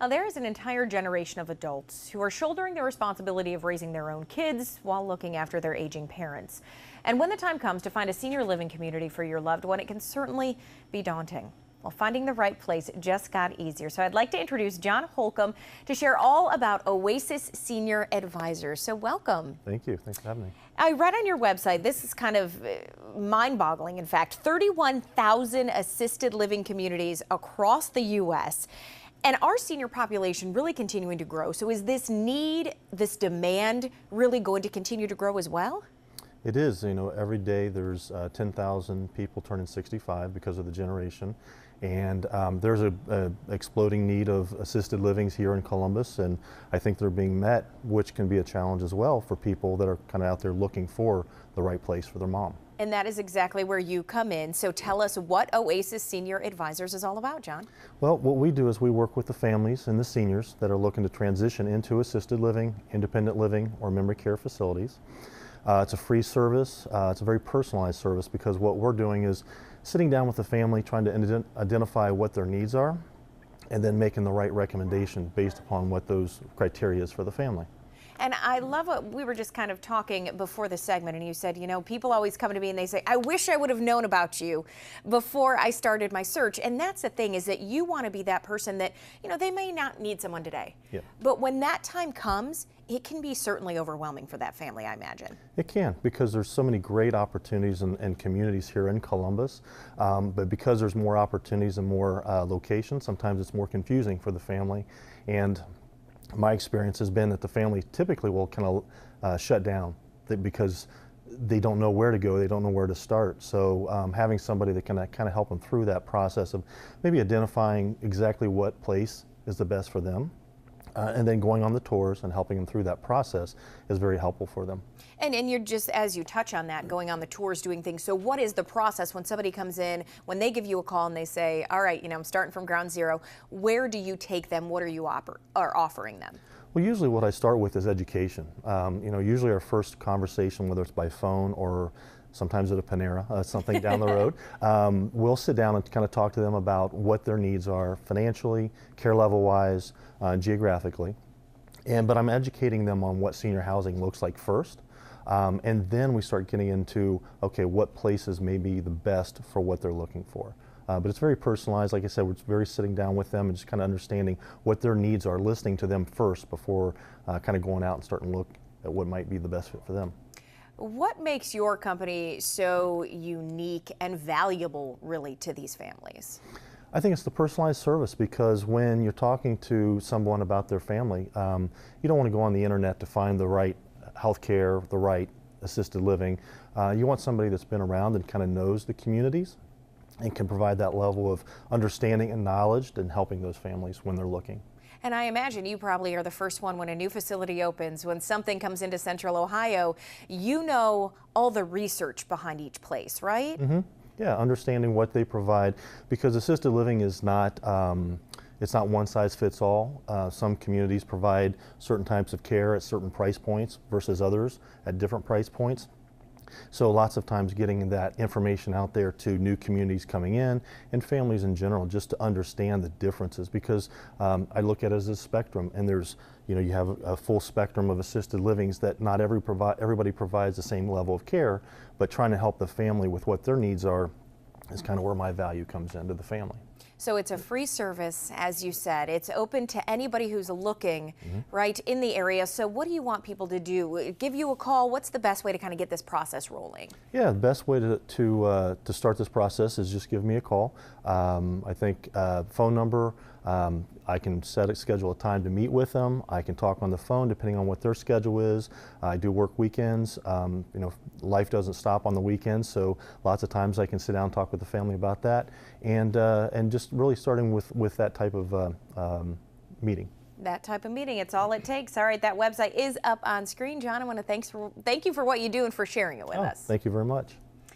Now, there is an entire generation of adults who are shouldering the responsibility of raising their own kids while looking after their aging parents. And when the time comes to find a senior living community for your loved one, it can certainly be daunting. Well, finding the right place just got easier. So I'd like to introduce John Holcomb to share all about Oasis Senior Advisors. So welcome. Thank you. Thanks for having me. I read on your website, this is kind of mind-boggling, in fact, 31,000 assisted living communities across the U.S. And our senior population really continuing to grow. So is this need, this demand really going to continue to grow as well? It is. You know, every day there's 10,000 people turning 65 because of the generation. And there's a exploding need of assisted livings here in Columbus, and I think they're being met, which can be a challenge as well for people that are kind of out there looking for the right place for their mom. And that is exactly where you come in. So tell us what Oasis Senior Advisors is all about, John. Well, what we do is we work with the families and the seniors that are looking to transition into assisted living, independent living, or memory care facilities. It's a free service. It's a very personalized service because what we're doing is sitting down with the family, trying to identify what their needs are, and then making the right recommendation based upon what those criteria is for the family. And I love what we were just kind of talking before the segment, and you said, you know, people always come to me and they say, I wish I would have known about you before I started my search. And that's the thing, is that you want to be that person that, you know, they may not need someone today. Yeah. But when that time comes, it can be certainly overwhelming for that family, I imagine. It can, because there's so many great opportunities and communities here in Columbus. But because there's more opportunities and more locations, sometimes it's more confusing for the family. And my experience has been that the family typically will kind of shut down because they don't know where to go, they don't know where to start. So having somebody that can kind of help them through that process of maybe identifying exactly what place is the best for them, and then going on the tours and helping them through that process is very helpful for them. And you're just, as you touch on that, going on the tours, doing things. So what is the process when somebody comes in, when they give you a call and they say, all right, you know, I'm starting from ground zero, where do you take them? What are you offering them? Well, usually what I start with is education. You know, usually our first conversation, whether it's by phone or sometimes at a Panera, something down the road, we'll sit down and kind of talk to them about what their needs are financially, care level wise, geographically. But I'm educating them on what senior housing looks like first. And then we start getting into, okay, what places may be the best for what they're looking for. But it's very personalized. Like I said, we're very sitting down with them and just kind of understanding what their needs are, listening to them first before kind of going out and starting to look at what might be the best fit for them. What makes your company so unique and valuable, really, to these families? I think it's the personalized service, because when you're talking to someone about their family, you don't want to go on the internet to find the right health care, the right assisted living. You want somebody that's been around and kind of knows the communities and can provide that level of understanding and knowledge and helping those families when they're looking. And I imagine you probably are the first one when a new facility opens, when something comes into Central Ohio, you know all the research behind each place, right? Mm-hmm. Yeah, understanding what they provide, because assisted living is not, it's not one size fits all. Some communities provide certain types of care at certain price points versus others at different price points. So lots of times getting that information out there to new communities coming in and families in general, just to understand the differences, because I look at it as a spectrum, and there's, you know, you have a full spectrum of assisted livings that not everybody provides the same level of care, but trying to help the family with what their needs are is kind of where my value comes into the family. So it's a free service, as you said. It's open to anybody who's looking, right, in the area. So what do you want people to do? Give you a call? What's the best way to kind of get this process rolling? Yeah, the best way to start this process is just give me a call. I think phone number, I can schedule a time to meet with them. I can talk on the phone depending on what their schedule is. I do work weekends. You know, life doesn't stop on the weekends, so lots of times I can sit down and talk with the family about that, and just really starting with that type of meeting. That type of meeting, it's all it takes. All right, that website is up on screen. John, I want to thank you for what you do and for sharing it with us. Thank you very much.